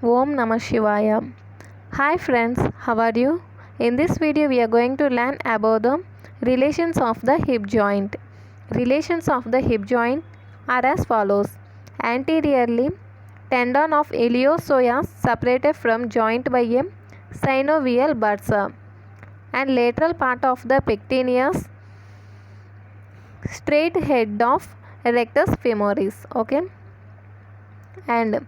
Om Namah Shivaya. Hi friends, how are you? In this video we are going to learn about the relations of the hip joint. Relations of the hip joint are as follows. Anteriorly, tendon of iliopsoas separated from joint by a synovial bursa, and lateral part of the pectineus straight head of rectus femoris. Okay, and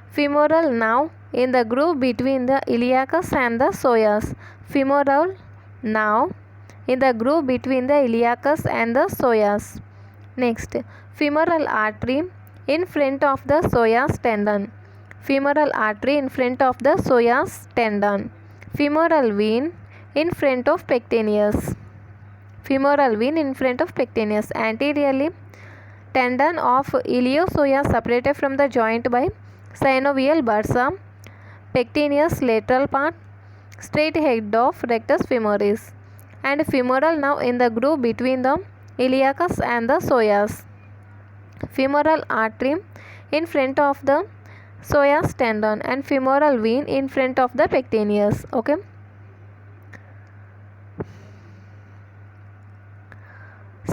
femoral nerve in the groove between the iliacus and the psoas. Femoral nerve in the groove between the iliacus and the psoas. Next, femoral artery in front of the psoas tendon. Femoral artery in front of the psoas tendon. Femoral vein in front of pectineus. Femoral vein in front of pectineus. Anteriorly, tendon of iliopsoas separated from the joint by synovial bursa. Pectineus lateral part, straight head of rectus femoris, and femoral nerve in the groove between the iliacus and the psoas. Femoral artery in front of the psoas tendon, and femoral vein in front of the pectineus. Okay.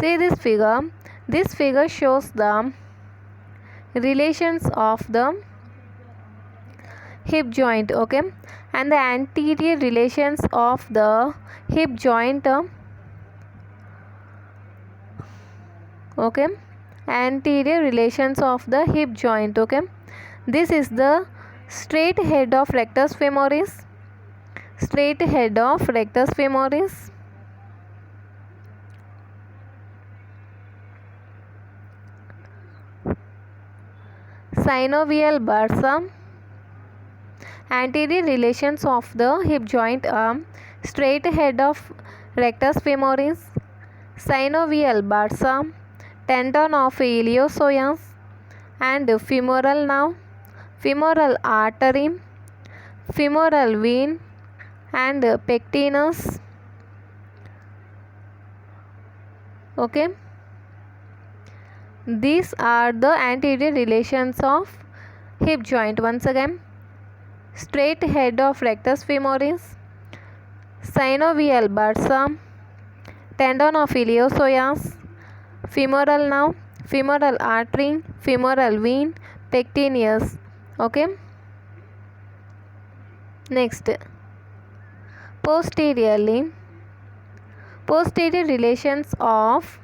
See this figure. This figure shows the relations of the hip joint. Okay, and the anterior relations of the hip joint. Okay, anterior relations of the hip joint. Okay, this is the straight head of rectus femoris. Straight head of rectus femoris. Synovial bursa. Anterior relations of the hip joint are straight head of rectus femoris, synovial bursa, tendon of iliopsoas, and femoral nerve, femoral artery, femoral vein, and pectineus. Okay, these are the anterior relations of hip joint. Once again, straight head of rectus femoris, synovial bursa, tendon of iliopsoas, femoral nerve, femoral artery, femoral vein, pectineus. Okay, next, posterior relations of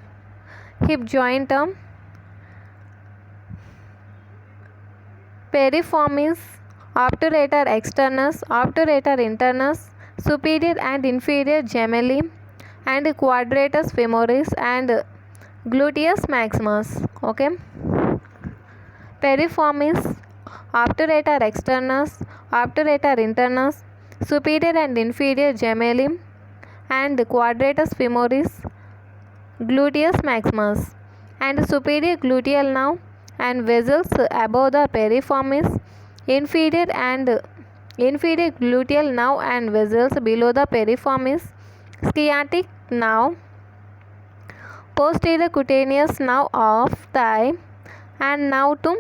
hip joint are piriformis, obturator externus, obturator internus, superior and inferior gemelli, and quadratus femoris, and gluteus maximus. Okay, piriformis, obturator externus, obturator internus, superior and inferior gemelli, and quadratus femoris, gluteus maximus, and superior gluteal nerve and vessels above the piriformis, inferior gluteal nerve and vessels below the piriformis, sciatic nerve, posterior cutaneous nerve of thigh, and nerve to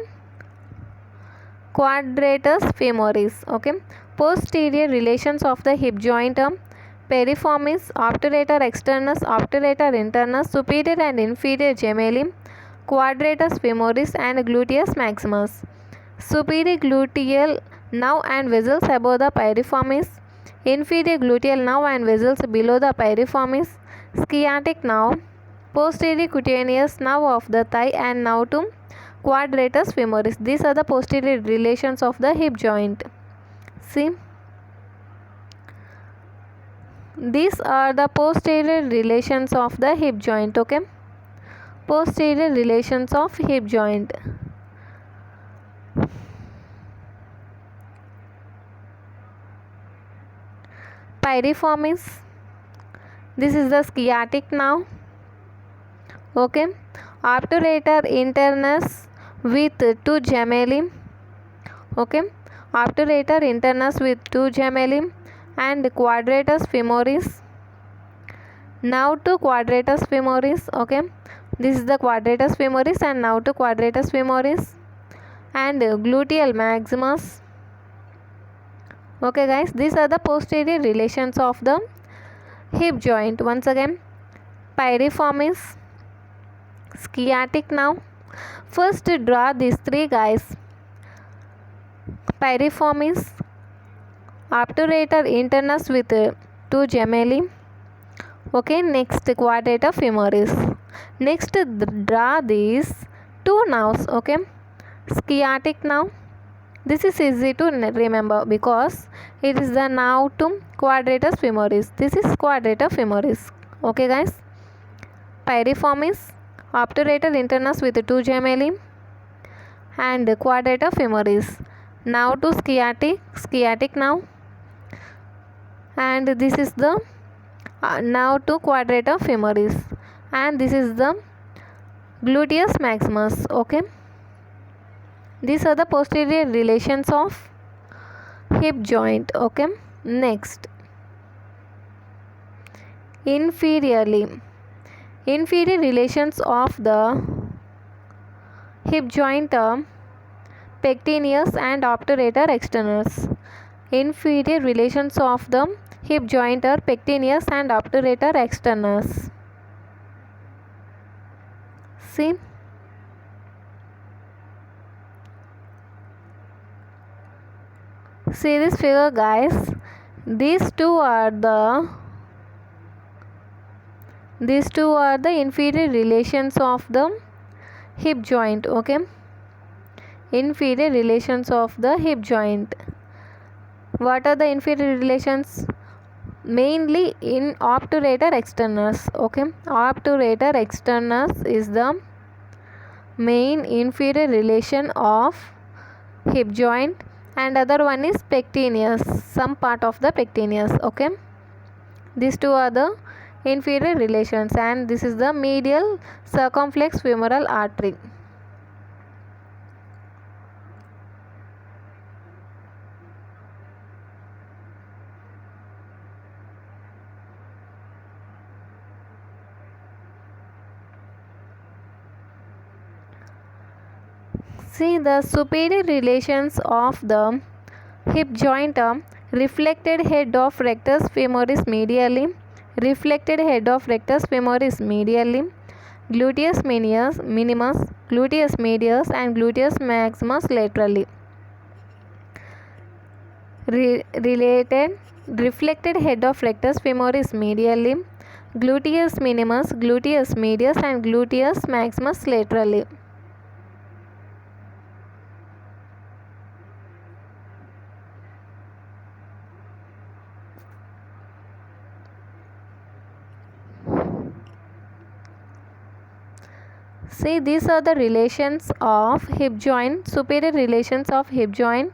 quadratus femoris. Okay, posterior relations of the hip joint are piriformis, obturator externus, obturator internus, superior and inferior gemelli, quadratus femoris, and gluteus maximus. Superior gluteal nerve and vessels above the piriformis, inferior gluteal nerve and vessels below the piriformis, sciatic nerve, posterior cutaneous nerve of the thigh, and nerve to quadratus femoris. These are the posterior relations of the hip joint. See, these are the posterior relations of the hip joint. Okay, posterior relations of hip joint. Piriformis, this is the sciatic nerve. Okay, obturator internus with two gemelli. Okay, obturator internus with two gemelli, and quadratus femoris, now to quadratus femoris. Okay, this is the quadratus femoris, and now to quadratus femoris, and gluteal maximus, Okay guys, these are the posterior relations of the hip joint. Once again, piriformis, sciatic now. First draw these three guys. Piriformis, obturator internus with two gemelli. Okay, next quadrator femoris. Next draw these two nerves. Okay, sciatic nerve. This is easy to remember because it is the nerve to quadratus femoris. This is quadrator femoris. Okay guys, piriformis, obturator internus with two gemelli and quadrator femoris. Now to sciatic nerve, and this is the now to quadrator femoris, and this is the gluteus maximus. Okay, these are the posterior relations of hip joint. Okay, next, inferior relations of the hip joint are pectineus and obturator externus. Inferior relations of the hip joint are pectineus and obturator externus. See, this figure guys. These two are the inferior relations of the hip joint. Okay, inferior relations of the hip joint. What are the inferior relations? Mainly in obturator externus. Okay, obturator externus is the main inferior relation of hip joint, and other one is pectineus, some part of the pectineus. Okay, these two are the inferior relations, and this is the medial circumflex femoral artery. See, the superior relations of the hip joint are reflected head of rectus femoris medially, reflected head of rectus femoris medially, gluteus minimus, gluteus medius and gluteus maximus laterally. Related reflected head of rectus femoris medially, gluteus minimus, gluteus medius and gluteus maximus laterally. See, these are the relations of hip joint, superior relations of hip joint.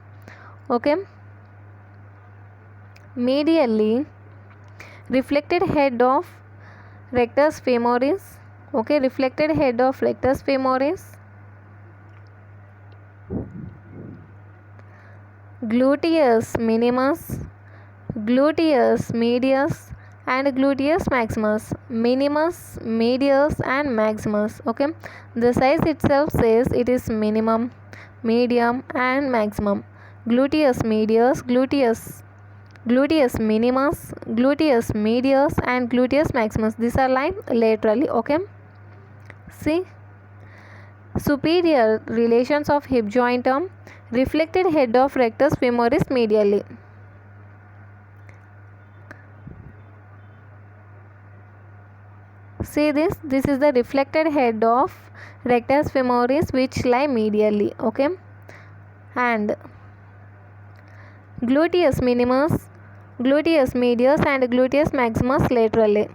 Okay, medially, reflected head of rectus femoris. Okay, reflected head of rectus femoris, gluteus minimus, gluteus medius and gluteus maximus. Minimus, medius and maximus. Okay, the size itself says it is minimum, medium and maximum. Gluteus medius, gluteus minimus, gluteus medius and gluteus maximus, these are lying laterally. Okay, see, superior relations of hip joint are reflected head of rectus femoris medially. See this is the reflected head of rectus femoris which lie medially. Okay, and gluteus minimus, gluteus medius and gluteus maximus laterally.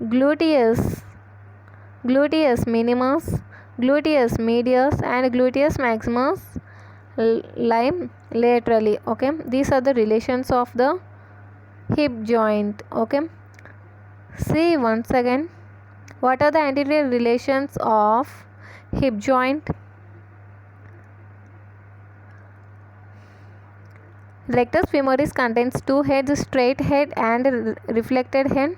Gluteus minimus, gluteus medius and gluteus maximus lie laterally. Okay, these are the relations of the hip joint. Okay, see once again, what are the anterior relations of hip joint? Rectus femoris contains two heads, straight head and reflected head.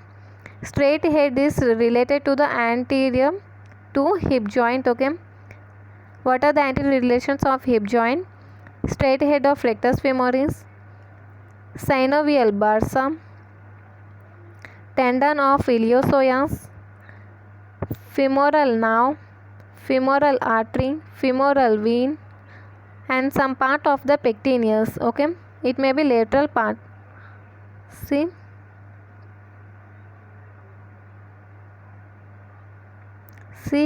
Straight head is related to the anterior to hip joint. Okay, What are the anterior relations of hip joint? Straight head of rectus femoris, synovial bursa, tendon of iliopsoas, femoral nerve, femoral artery, femoral vein, and some part of the pectineus. Okay, it may be lateral part. See,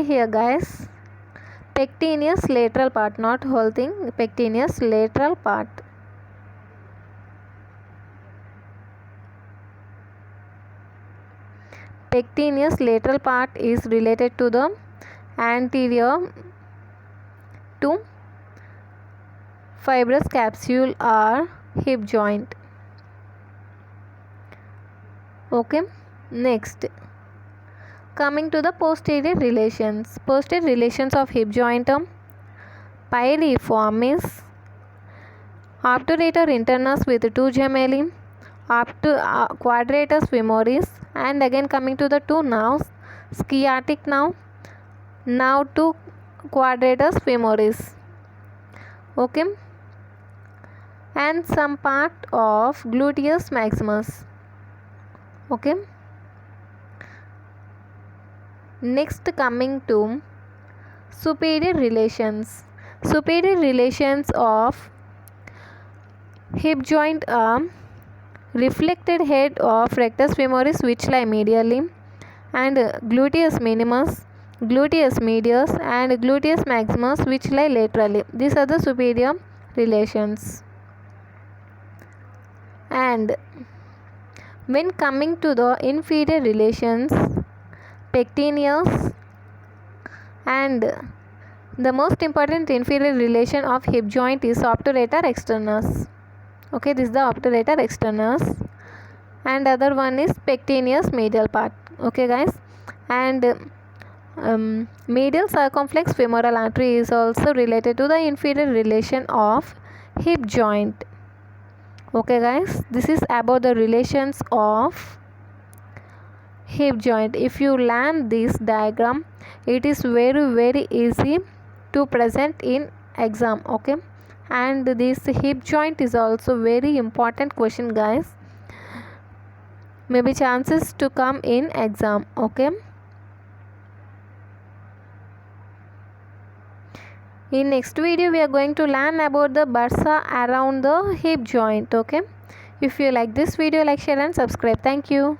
here guys, pectineus lateral part, not whole thing, pectineus lateral part. Pectineus lateral part is related to the anterior to fibrous capsule or hip joint. Okay, next, coming to the posterior relations. Posterior relations of hip joint: piriformis, obturator internus with 2 gemelli, quadratus femoris, and again coming to the 2 nerves, sciatic nerve, nerve to quadratus femoris. Okay, and some part of gluteus maximus. Okay, next coming to superior relations. Superior relations of hip joint are reflected head of rectus femoris which lie medially, and gluteus minimus, gluteus medius, and gluteus maximus which lie laterally. These are the superior relations. And when coming to the inferior relations, pectineus, and the most important inferior relation of hip joint is obturator externus. Okay, this is the obturator externus, and other one is pectineus medial part. Okay guys, and medial circumflex femoral artery is also related to the inferior relation of hip joint. Okay guys, this is about the relations of hip joint. If you learn this diagram, it is very easy to present in exam. Okay, and this hip joint is also very important question guys, maybe chances to come in exam. Okay, in next video we are going to learn about the bursa around the hip joint. Okay, if you like this video, like, share and subscribe. Thank you.